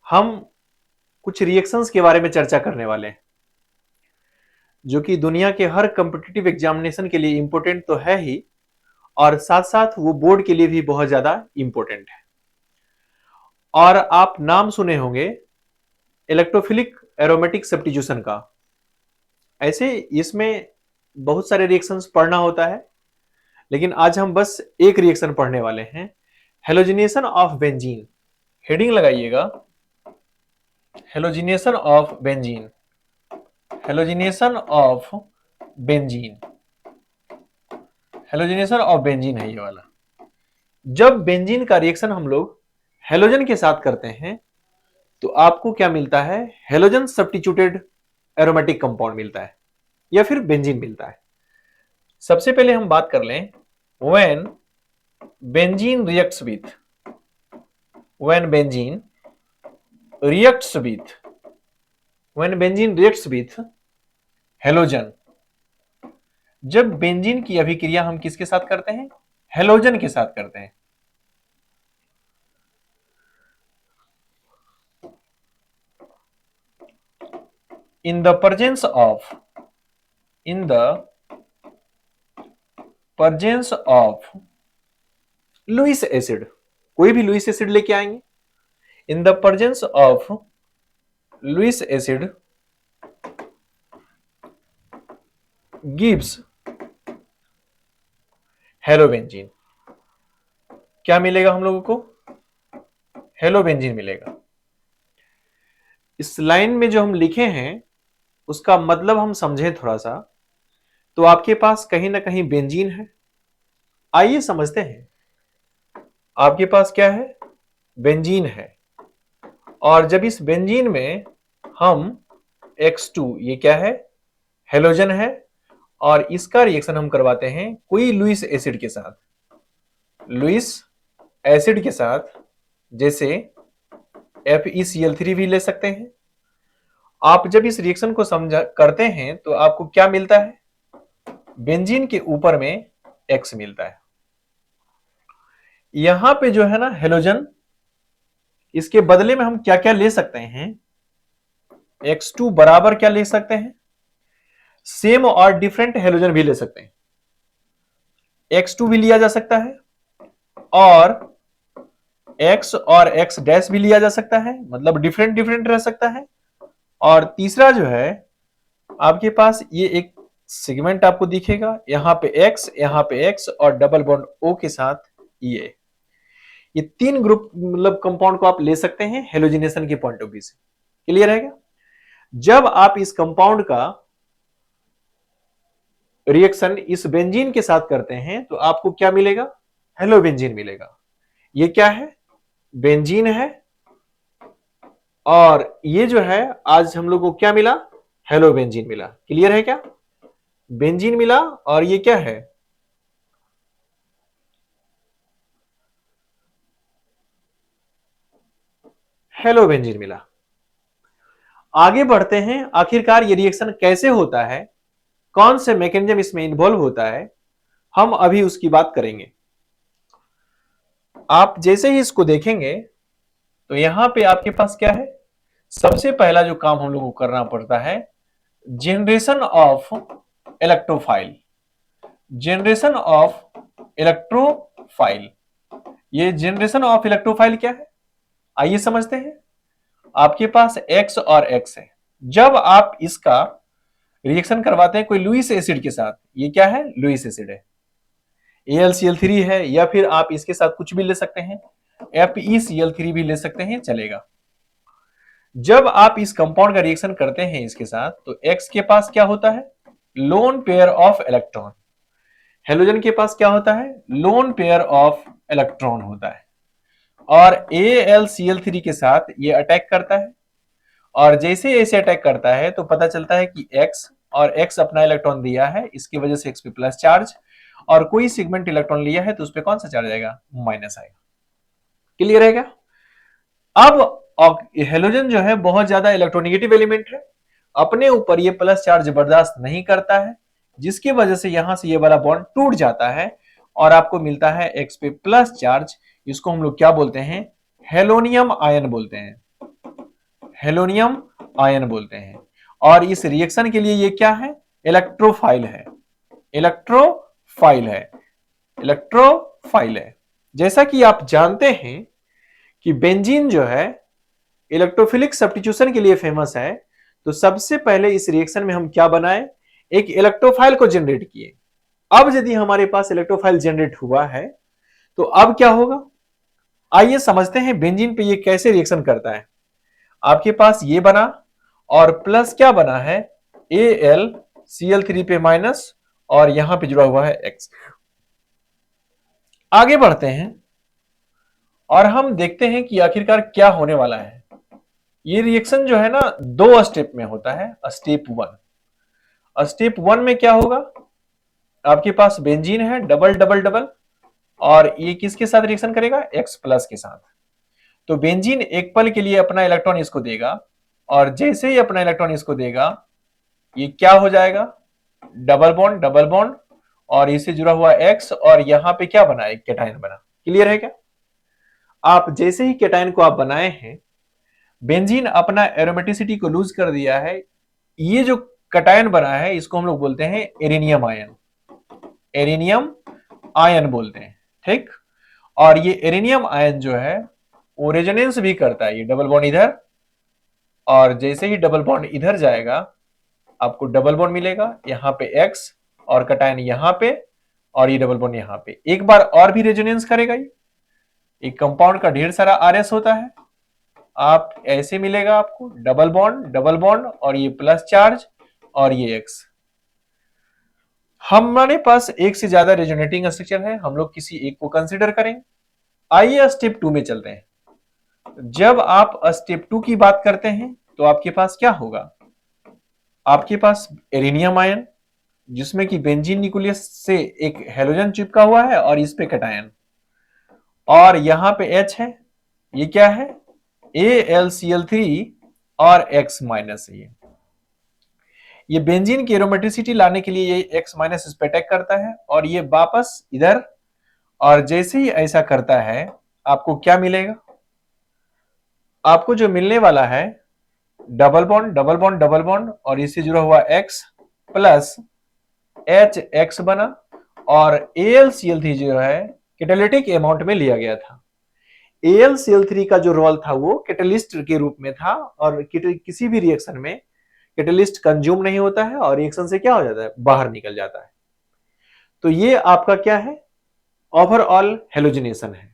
हम कुछ रिएक्शंस के बारे में चर्चा करने वाले हैं जो कि दुनिया के हर कॉम्पिटिटिव एग्जामिनेशन के लिए इंपॉर्टेंट तो है ही, और साथ साथ वो बोर्ड के लिए भी बहुत ज्यादा इंपॉर्टेंट है। और आप नाम सुने होंगे इलेक्ट्रोफिलिक एरोमेटिक सब्स्टिट्यूशन का। ऐसे इसमें बहुत सारे रिएक्शंस पढ़ना होता है, लेकिन आज हम बस एक रिएक्शन पढ़ने वाले हैं, हेलोजिनेशन ऑफ बेंजीन। हेडिंग लगाइएगा, halogenation of benzene. Halogenation of benzene, halogenation of benzene है ये वाला। जब बेंजीन का रिएक्शन हम लोग हेलोजन के साथ करते हैं तो आपको क्या मिलता है? हेलोजन सब्स्टिट्यूटेड एरोमेटिक कंपाउंड मिलता है या फिर बेंजीन मिलता है। सबसे पहले हम बात कर लें when benzene reacts with, when benzene reacts with, when benzene reacts with halogen. जब बेंजीन की अभिक्रिया हम किसके साथ करते हैं? हेलोजन के साथ करते हैं। in the presence of, in the presence of Lewis acid, कोई भी लुईस एसिड लेके आएंगे। In the presence of Lewis acid gives halobenzene. क्या मिलेगा हम लोगों को? हेलोबेंजीन मिलेगा। इस लाइन में जो हम लिखे हैं उसका मतलब हम समझें थोड़ा सा, तो आपके पास कहीं ना कहीं बेंजीन है। आइए समझते हैं। आपके पास क्या है? बेंजीन है। और जब इस बेंजीन में हम X2, ये क्या है? हेलोजन है, और इसका रिएक्शन हम करवाते हैं कोई लुईस एसिड के साथ, लुईस एसिड के साथ, जैसे FeCl3 भी ले सकते हैं। आप जब इस रिएक्शन को समझा करते हैं तो आपको क्या मिलता है? बेंजीन के ऊपर में X मिलता है। यहां पे जो है ना हेलोजन, इसके बदले में हम क्या क्या ले सकते हैं? X2 बराबर क्या ले सकते हैं? सेम और डिफरेंट हेलोजन भी ले सकते हैं। X2 भी लिया जा सकता है, और X और X डैश भी लिया जा सकता है, मतलब डिफरेंट डिफरेंट रह सकता है। और तीसरा जो है, आपके पास ये एक सेगमेंट आपको दिखेगा, यहां पे X और डबल बॉन्ड O के साथ ये तीन ग्रुप मतलब कंपाउंड को आप ले सकते हैं हेलोजिनेशन के पॉइंट ऑफ व्यू से। क्लियर है क्या? जब आप इस कंपाउंड का रिएक्शन इस बेंजीन के साथ करते हैं तो आपको क्या मिलेगा? हेलोबेंजीन मिलेगा। ये क्या है? बेंजीन है, और ये जो है आज हम लोग को क्या मिला? हेलोबेंजीन मिला। क्लियर है क्या? बेंजीन मिला, और ये क्या है? हेलोबेंजीन मिला। आगे बढ़ते हैं, आखिरकार ये रिएक्शन कैसे होता है, कौन से मैकेनिज्म इसमें इन्वॉल्व होता है, हम अभी उसकी बात करेंगे। आप जैसे ही इसको देखेंगे तो यहां पे आपके पास क्या है? सबसे पहला जो काम हम लोग को करना पड़ता है, generation of electrophile, generation of electrophile. ये जनरेशन ऑफ इलेक्ट्रोफाइल क्या है, आइए समझते हैं। आपके पास X और X है। जब आप इसका रिएक्शन करवाते हैं कोई लुईस एसिड के साथ, ये क्या है? लुईस एसिड है। AlCl3 है, या फिर आप इसके साथ कुछ भी ले सकते हैं, FeCl3 भी ले सकते हैं, चलेगा। जब आप इस कंपाउंड का रिएक्शन करते हैं इसके साथ तो X के पास क्या होता है? Lone pair of electron. Halogen के पास क्या होता है? लोन पेयर ऑफ इलेक्ट्रॉन होता है। और AlCl3 के साथ ये अटैक करता है, और जैसे ऐसे अटैक करता है तो पता चलता है कि X और X अपना इलेक्ट्रॉन दिया है, इसकी वजह से X पे प्लस चार्ज, और कोई सेगमेंट इलेक्ट्रॉन लिया है तो उस पर कौन सा चार्ज आएगा? माइनस आएगा। क्लियर है क्या? अब हेलोजन जो है बहुत ज्यादा इलेक्ट्रोनेगेटिव एलिमेंट है, अपने ऊपर ये प्लस चार्ज बर्दाश्त नहीं करता है, जिसकी वजह से यहां से ये वाला बॉन्ड टूट जाता है और आपको मिलता है X पे प्लस चार्ज। इसको हम लोग क्या बोलते हैं? हेलोनियम आयन बोलते हैं। हेलोनियम आयन बोलते हैं। और इस रिएक्शन के लिए ये क्या है? इलेक्ट्रोफाइल है, इलेक्ट्रोफाइल है, इलेक्ट्रोफाइल है। जैसा कि आप जानते हैं कि बेंजीन जो है इलेक्ट्रोफिलिक सब्स्टिट्यूशन के लिए फेमस है, तो सबसे पहले इस रिएक्शन में हम क्या बनाए? एक इलेक्ट्रोफाइल को जनरेट किए। अब यदि हमारे पास इलेक्ट्रोफाइल जनरेट हुआ है तो अब क्या होगा? आइए समझते हैं बेंजीन पे ये कैसे रिएक्शन करता है। आपके पास ये बना और प्लस क्या बना है? AlCl3 पे माइनस और यहां पे जुड़ा हुआ है X। आगे बढ़ते हैं और हम देखते हैं कि आखिरकार क्या होने वाला है। ये रिएक्शन जो है ना 2 स्टेप में होता है। स्टेप 1, स्टेप 1 में क्या होगा? आपके पास बेंजीन है डबल डबल डबल और ये किसके साथ रिएक्शन करेगा? X प्लस के साथ। तो बेंजीन एक पल के लिए अपना इलेक्ट्रॉन इसको देगा और जैसे ही अपना इलेक्ट्रॉन इसको देगा ये क्या हो जाएगा? डबल बॉन्ड और इससे जुड़ा हुआ X और यहां पे क्या बना? एक कैटायन बना। क्लियर है क्या? आप जैसे ही कैटायन को आप बनाए हैं, बेंजीन अपना एरोमेटिसिटी को लूज कर दिया है। ये जो कैटायन बना है इसको हम लोग बोलते हैं एरिनियम आयन, एरिनियम आयन बोलते हैं। ठीक। और ये एरिनियम आयन जो है वो रेजोनेंस भी करता है। ये डबल बॉन्ड इधर और जैसे ही डबल बॉन्ड इधर जाएगा आपको डबल बॉन्ड मिलेगा, यहां पे X और कैटायन यहां पे और ये डबल बॉन्ड यहां पे। एक बार और भी रेजोनेंस करेगा। ये कंपाउंड का ढेर सारा RS होता है। आप ऐसे मिलेगा आपको डबल बॉन्ड और ये प्लस चार्ज और ये X। हमारे पास एक से ज्यादा रेजोनेटिंग स्ट्रक्चर है, हम लोग किसी एक को कंसीडर करेंगे। आइए स्टेप 2 में चलते हैं। जब आप स्टेप 2 की बात करते हैं तो आपके पास क्या होगा? आपके पास एरिनियम आयन जिसमें कि बेंजीन न्यूक्लियस से एक हेलोजन चिपका हुआ है और इस पे कैटायन और यहां पे H है। ये क्या है? AlCl3 और X माइनस है। ये बेंजीन की एरोमेटिसिटी लाने के लिए ये X माइनस इस पे अटैक करता है और ये वापस इधर और जैसे ही ऐसा करता है आपको क्या मिलेगा? आपको जो मिलने वाला है डबल बॉन्ड और इससे जुड़ा हुआ X प्लस HX बना और AlCl3 जो है कैटालिटिक अमाउंट में लिया गया था। AlCl3 का जो रोल था वो कैटलिस्ट के रूप में था और किसी भी रिएक्शन में कैटलिस्ट कंज्यूम नहीं होता है और रिएक्शन से क्या हो जाता है? बाहर निकल जाता है। तो ये आपका क्या है? ओवरऑल हेलोजिनेशन है।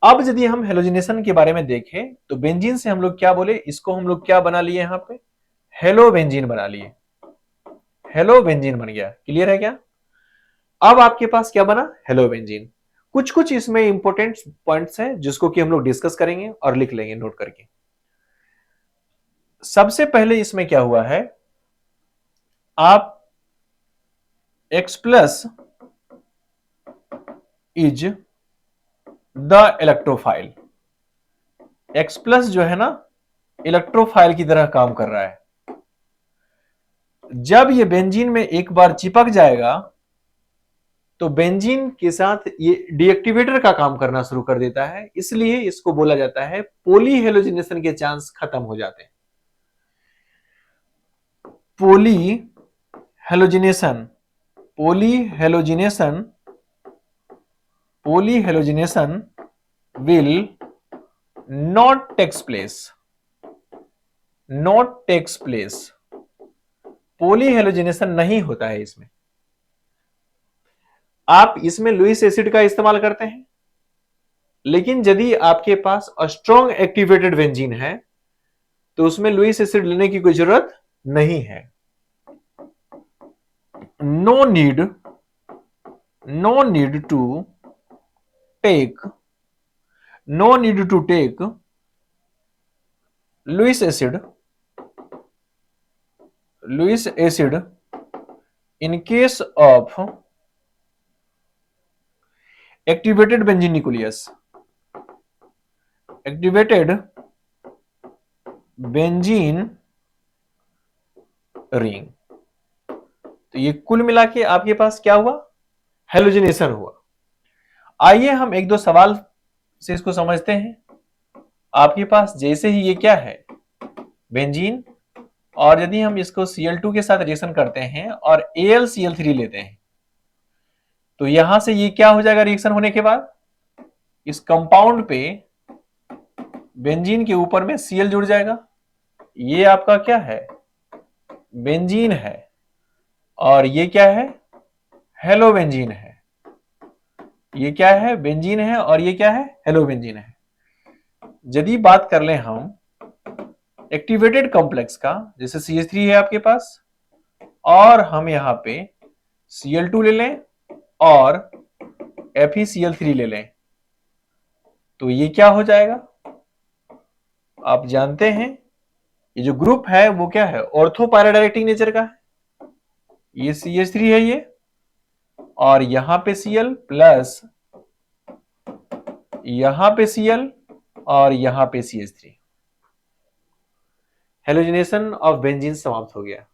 अब यदि हम हेलोजिनेशन के बारे में देखें तो बेंजीन से हम लोग क्या बोले? इसको हम लोग क्या बना लिए? यहां पे हेलो बेंजीन बना लिए, हेलो बेंजीन बन गया। क्लियर है क्या? अब आपके पास क्या बना? Hello benzene. कुछ कुछ इसमें इंपॉर्टेंट पॉइंट्स हैं जिसको कि हम लोग डिस्कस करेंगे और लिख लेंगे नोट करके। सबसे पहले इसमें क्या हुआ है? आप X plus is the electrophile. X plus जो है ना इलेक्ट्रोफाइल की तरह काम कर रहा है। जब ये बेंजीन में एक बार चिपक जाएगा तो बेंजीन के साथ ये डीएक्टिवेटर का काम करना शुरू कर देता है, इसलिए इसको बोला जाता है पोली हेलोजिनेशन के चांस खत्म हो जाते हैं। Poly halogenation, poly halogenation, poly halogenation will not takes place, not takes place। Poly halogenation नहीं होता है इसमें। आप इसमें लुईस एसिड का इस्तेमाल करते हैं, लेकिन यदि आपके पास स्ट्रॉन्ग एक्टिवेटेड बेंजीन है तो उसमें लुईस एसिड लेने की कोई जरूरत नहीं है। No need to take, no need to take Lewis acid in case of activated benzene nucleus, activated benzene ring। तो ये कुल मिला के आपके पास क्या हुआ? हेलोजिनेशन हुआ। आइए हम एक दो सवाल से इसको समझते हैं। आपके पास जैसे ही ये क्या है? बेंजीन, और यदि हम इसको Cl2 के साथ रिएक्शन करते हैं और AlCl3 लेते हैं तो यहां से ये क्या हो जाएगा रिएक्शन होने के बाद, इस कंपाउंड पे बेंजीन के ऊपर में Cl जुड़ जाएगा। ये आपका क्या है, बेंजीन है, और ये क्या है, हेलोबेंजीन है। ये क्या है, बेंजीन है, और ये क्या है, हेलोबेंजीन है। यदि बात कर लें हम एक्टिवेटेड कॉम्प्लेक्स का, जैसे CH3 है आपके पास, और हम यहां पे Cl2 ले लें और FeCl3 ले लें, तो ये क्या हो जाएगा, आप जानते हैं ये जो ग्रुप है वो क्या है, ऑर्थो पैराडायलेक्टिक नेचर का है। ये CH3 है ये, और यहां पे Cl प्लस यहां पे Cl और यहां पे CH3। हेलोजिनेशन ऑफ बेंजीन समाप्त हो गया।